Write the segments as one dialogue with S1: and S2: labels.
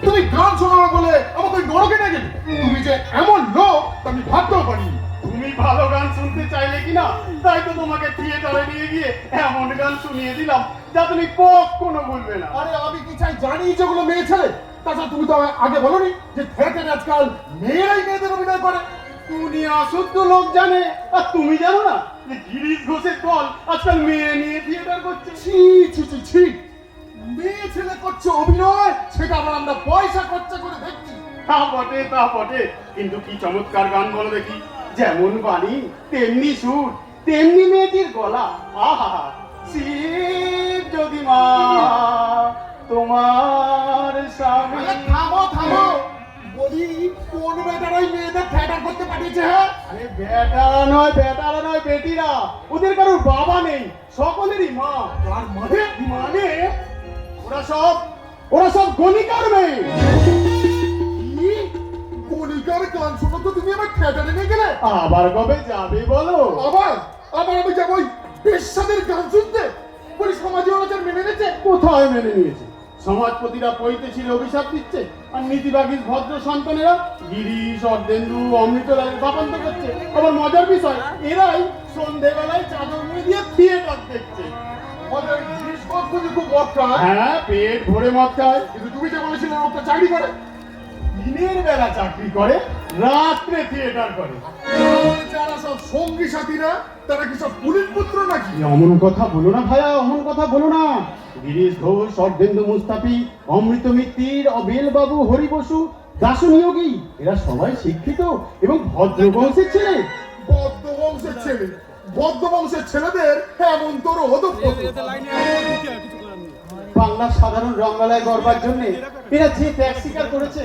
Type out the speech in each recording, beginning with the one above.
S1: তুমি গান শোনাবে বলে আমাকে নরকে না গেলে, তুমি যে এমন লোক আমি ভাবতেও পারিনি।
S2: তুমি ভালো গান শুনতে চাইলে কিনা, তাই তো তোমাকে থিয়েটারে নিয়ে গিয়ে এমন গান শুনিয়ে দিলাম যা তুমি কখনো ভুলবে না।
S1: আরে আমি কি চাই জানি যেগুলো মেয়ে ছেলে। তাছাড়া তুমি তো আগে বলোনি যে থিয়েটারে আজকাল মেয়েরাই মেয়েদের অভিনয় করে।
S2: দুনিয়া শুদ্ধ লোক জানে, আর তুমি জানো না যে গিরিশ ঘোষের দল আজকাল মেয়ে নিয়ে থিয়েটার করছে।
S1: ছি ছি ছি ছি, মেয়ে ছেলে করছে অভিনয়, সেটা আবার আমরা পয়সা খরচা করে দেখছি।
S2: তা বটে, তা বটে, কিন্তু কি চমৎকার গান বলো দেখি। যেমন বাণী তেমনি সুর, তেমনি মেয়েটির গলা। আহা, শিব যদি মা তোমার স্বামী।
S1: আরে থামো থামো, বলি কোন বেটারাই মেয়েদের থিয়েটার করতে পাঠিয়েছে? হ্যাঁ,
S2: আরে বেটারা নয় বেটিরা, ওদের কারোর বাবা নেই, সকলেরই মা।
S1: তার মানে
S2: মানে ওরা সব গণিকার মেয়ে।
S1: কি? কণিকার গান শোনো তো তুমি আমার থিয়েটারে নিয়ে গেলে?
S2: আবার কবে যাবে বলো?
S1: আবার আবার আমি যাবো ওই বেশ্যাদের গান শুনতে? বলি সমাজে ওরা মেনে নিয়েছে?
S2: কোথায় মেনে নিয়েছে? সমাজপতিরা পৈতেছিল অভিশাপ দিচ্ছে, আর নীতিবাগী ভদ্র সন্তানেরা গিরিশ, অর্ধেন্দু, অমৃতলালের বাপান্ত করছে। আবার মজার বিষয়, এরাই সন্ধেবেলায় চাদর নিয়ে দিয়ে থিয়েটার দেখছে।
S1: ওদের জিনিস খুঁজে খুব মজা।
S2: হ্যাঁ, পেট ভরে মদ খায়।
S1: কিন্তু তুমি যে বলেছিলে ওটা চাকরি করে।
S2: দিনের বেলা চাকরি করে, রাত্রে থিয়েটার করে।
S1: যারা সব সঙ্গী সাথীরা, তারা কি সব পুলিশ পুত্র নাকি?
S2: অমন কথা বলো না ভাইয়া, অমন কথা বলো না। গিরিশ ঘোষ, অর্ধেন্দু মুস্তাফি, অমৃত মিত্তির, অবেল বাবু, হরি বসু, দাসু নিয়োগী, এরা সবাই শিক্ষিত এবং ভদ্র বংশের ছেলে।
S1: বদ্ধ বংশের ছেলে, বদ্ধ বংশের ছেলেদের এমন তোর অদক্ষতা।
S2: বাংলার সাধারণ রঙ্গালয় গড়বার জন্য এরা যে ত্যাগ স্বীকার করেছে,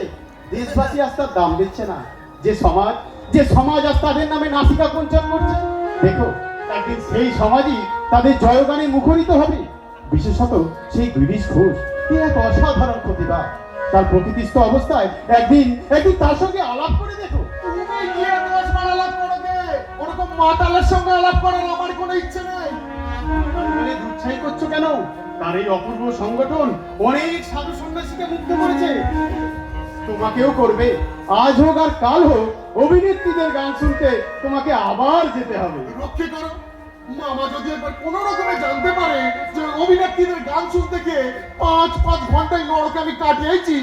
S2: দেশবাসী আজ তার দাম দিচ্ছে না। যে সমাজ আজ তাদের নামে নাসিকা কুঞ্চন করছে, দেখো একদিন সেই সমাজই তাদের জয়গানে মুখরিত হবে। বিশেষত সেই গিরিশ ঘোষ, কি এক অসাধারণ প্রতিভা। তার প্রকৃতিস্থ অবস্থায় একদিন তার সঙ্গে আলাপ করে দেখো।
S1: তুমি গিয়ে 10 বার আলাপ করো গে। ওরকম মাতালের সঙ্গে আলাপ করার আমার কোনো ইচ্ছে নেই।
S2: বলে দুচ্ছাই করছো কেন? তার এই অপূর্ব সংগঠন অনেক সাধু সন্ন্যাসীকে মুক্ত করেছে, তোমাকেও করবে। আজ হোক আর কাল হোক, অভিনেত্রীদের গান শুনতে তোমাকে আবার যেতে হবে।
S1: রক্ষে করো। মামা যদি একবার কোনো রকমে জানতে পারে যে অভিনেত্রীদের গান শুনতে গিয়ে 5 ঘন্টায় নরকে আমি কাটিয়েছি,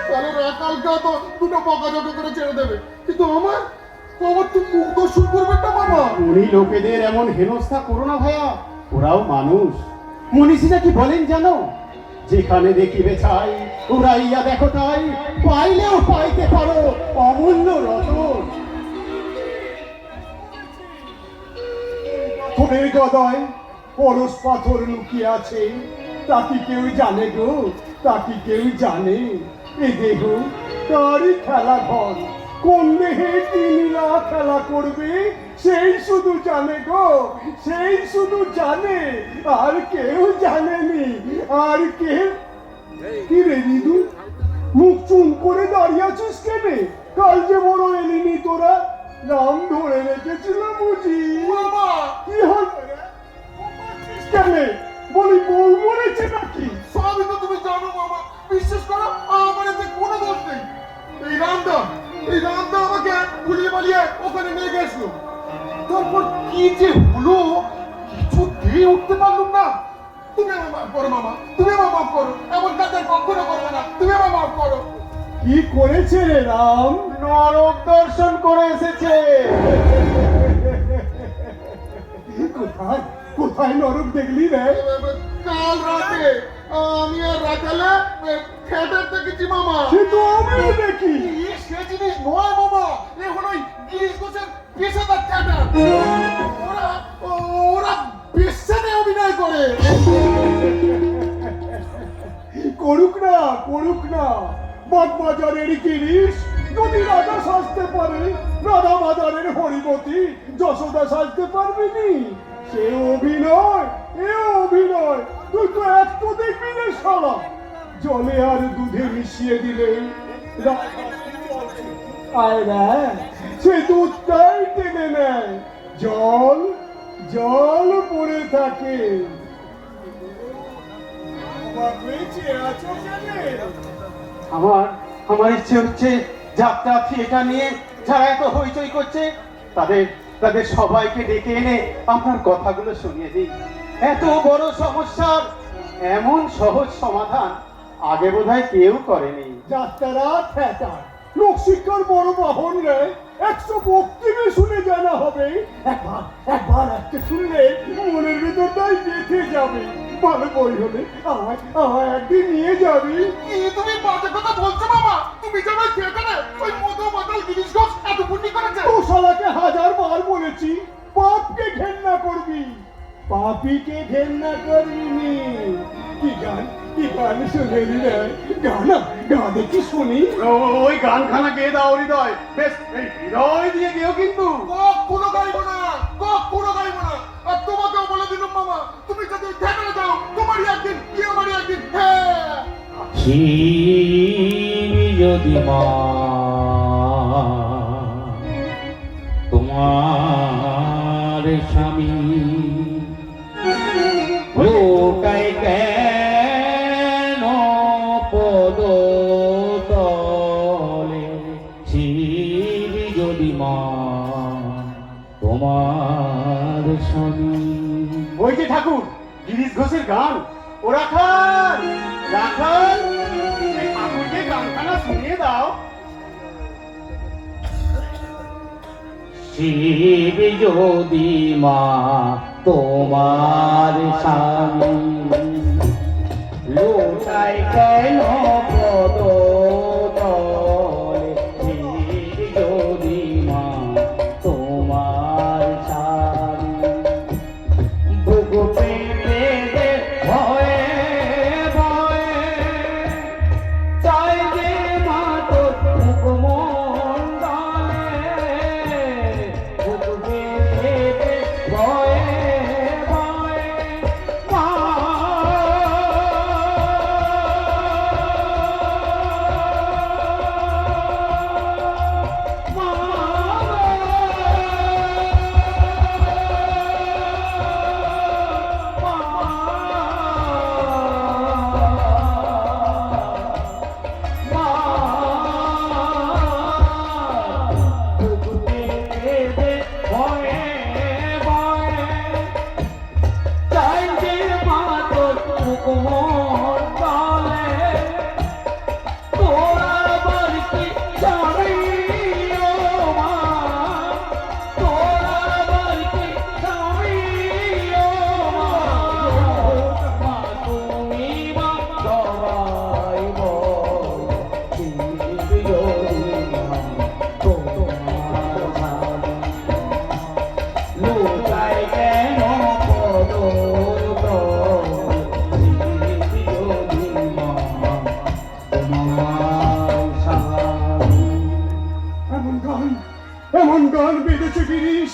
S1: তাহলে রাকালকে তো দুটো বকাঝকা করে ছেড়ে দেবে। কিন্তু আমার তো মুখ দর্শন করবেন না মামা।
S2: উনি লোকেদের এমন হেনস্থা করো না ভাইয়া, ওরাও মানুষ। মনীষীরা কি বলেন জানো? যেখানে দেখিবে ছাই, উড়াইয়া দেখো তাই, পাইলেও পাইতে পারো অমূল্য রতন।
S3: পাথরের গদায় পরশ পাথর লুকিয়ে আছে, তা কি কেউ জানে গো? তা কি কেউ জানে? এ দেহ তারই খেলা ঘর, কোন দেহে কি লীলা খেলা করবে সেই শুধু জানে গো, সেই শুধু জানে, আর কেউ জানেনি। আর কেউ কি রে রিদু, মুখ চুন করে দাঁড়িয়ে আছিস কেনে? কাল যে বড় এলিনি তোরা, নাম ধরে রেখেছিল বুঝি?
S1: মামা
S3: কি হল কেনে? বলি বউ মরেছে নাকি?
S1: সবই তো তুমি জানো মামা। বিশ্বাস করো আমার এতে কোনো দোষ নেই। এই রামদা আমাকে ভুলিয়ে বালিয়ে ওখানে নিয়ে গেছিল। তারপর কি যে হলো কিছুতেই উঠতে পারলাম না। তুমি আমার মাফ করো মামা, তুমি আমার মাফ করো। এমন কাজ আর কখনো করবে না, তুমি আমার মাফ করো।
S3: কি করেছে রে রাম?
S2: নরক দর্শন করে এসেছে।
S3: কোথায় কোথায় নরক দেখলি রে?
S1: কাল রাতে আমি আর রাখালে থিয়েটার দেখেছি মামা।
S3: সে তো আমিও দেখি।
S1: সে জিনিস নয় মামা, এ হলো গিরিশ ঘোষের পেশাদার থিয়েটার। ওরা ওরা বেশ্যাতে অভিনয় করে।
S3: করুক না, করুক না। বাগবাজারের গিরিশ যদি রাজা সাজতে পারে, রাধা বাজারের হরিমতি যশোদা সাজতে পারবি নি? সে অভিনয়, এ অভিনয়। তুই তো একটু দেখবি রে শালা। জলে আর দুধে মিশিয়ে দিলে আয়রা সে দুধটাই টেনে নেয়, জল জল পড়ে থাকে। অবাক হয়েছে আছো কেন?
S2: আমার আমার ইচ্ছে হচ্ছে যাত্রা থিয়েটার নিয়ে যারা এত হইচই করছে তাদের তাদের সবাইকে ডেকে এনে আপনার কথাগুলো শুনিয়ে দিই। এত বড় সমস্যার এমন সহজ সমাধান আগে বোধহয় কেউ করেনি।
S3: যাত্রা থিয়েটার লোকশিক্ষার বড় বাহন নেয়, 100 বক্তৃতা শুনে জানা হবে। একবার একবার একটা শুনলে মনের ভিতরটাই গেঁথে যাবে। ভালো বই হলে আমায় আমায় একদিন নিয়ে যাবি।
S1: কি তুমি বাজে কথা বলছো মামা? তুমি জানো থিয়েটারে ওই মধু মাতাল গিরিশ ঘোষ এত পুণ্যি করেছে?
S3: ও শালাকে 1000 বার বলেছি পাপকে ঘেন্না করবি, পাপীকে ঘেন্না করবি নি। কি গান শুনেলি রে? গানা গা দেখি শুনি।
S2: ওই গানখানা গেয়ে দাও হৃদয়, বেশ এই হৃদয় দিয়ে গেও কিন্তু।
S1: কখনো গাইবো না, কখনো গাইবো না। আর তোমাকেও বলে দিলাম মামা, তুমি যদি থিয়েটারে যাও তোমারই একদিন কি আমারই একদিন। হ্যাঁ
S4: যদি মা তোমার স্বামী লোকাই কেন পদ তলে শিব যদি মা তোমার স্বামী।
S2: ওই যে ঠাকুর গিরিশ ঘোষের গান, ও রাখাল রাখাল, এই ঠাকুরকে গানখানা শুনিয়ে দাও।
S4: শিব যদি মা তোমার স্বামী লোটাই কেন পদ তলে শিব যদি মা তোমার স্বামী বুক পেতে ভয়ে ভয়ে চাই যে মা তোর মুখমণ্ডলে বুক পেতে ভয়ে ভয়ে মা
S3: এমন গান বেঁধেছে গিরিশ,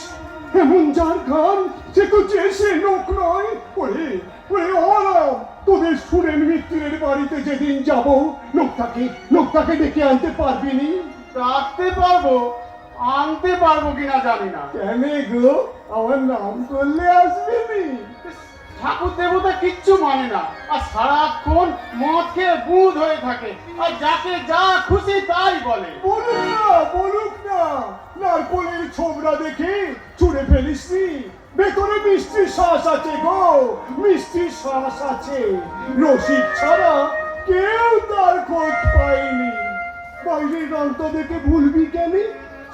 S3: এমন যার গান সে তো সে লোক নয়। ওরে ওরে অরাম, তোদের সুরেন মিত্রের বাড়িতে যেদিন যাব লোকটাকে ডেকে আনতে পারবি নি?
S2: রাখতে পারবো, আনতে পারবো কিনা জানি না।
S3: কেন গো, আমার নাম করলে আসবি নি?
S2: ঠাকুর দেবতা কিচ্ছু মানে না, আর সারাক্ষণ মদ খেয়ে বুঁদ হয়ে থাকে, আর যাকে যা খুশি তাই বলে।
S3: বলুক না, নারকলের ছোবরা দেখে ছুঁড়ে ফেলিস নি। ভেতরে মিষ্টির শ্বাস আছে গো, মিষ্টির শ্বাস আছে। রসিক ছাড়া কেউ তার খোঁজ পায়নি। বাইরের রংটা দেখে ভুলবি কেন?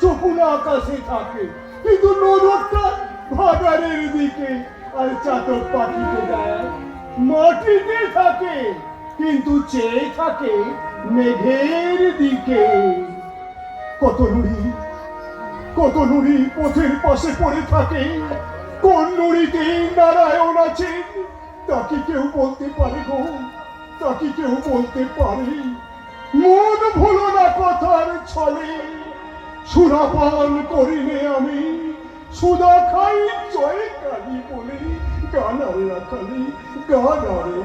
S3: চকুনা আকাশে থাকে, কিন্তু নজরটা ভাগাড়ের দিকে। আর চাতক পাখিকে দেয় মাটিতে থাকে, কিন্তু চেয়ে থাকে মেঘের দিকে। কত নুড়ি পথের পাশে পড়ে থাকে, কোন নুড়িতে নারায়ণ আছেন তা কি কেউ বলতে পারে গো? তা কি কেউ বলতে পারে? মন ভুলো না কথার ছলে, সুরাপান করিলে আমি সুদা খাই জয় কালী বলে। গানারে রাখালি গানারে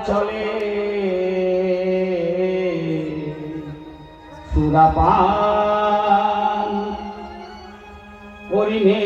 S4: চলে সুরাপান করিনে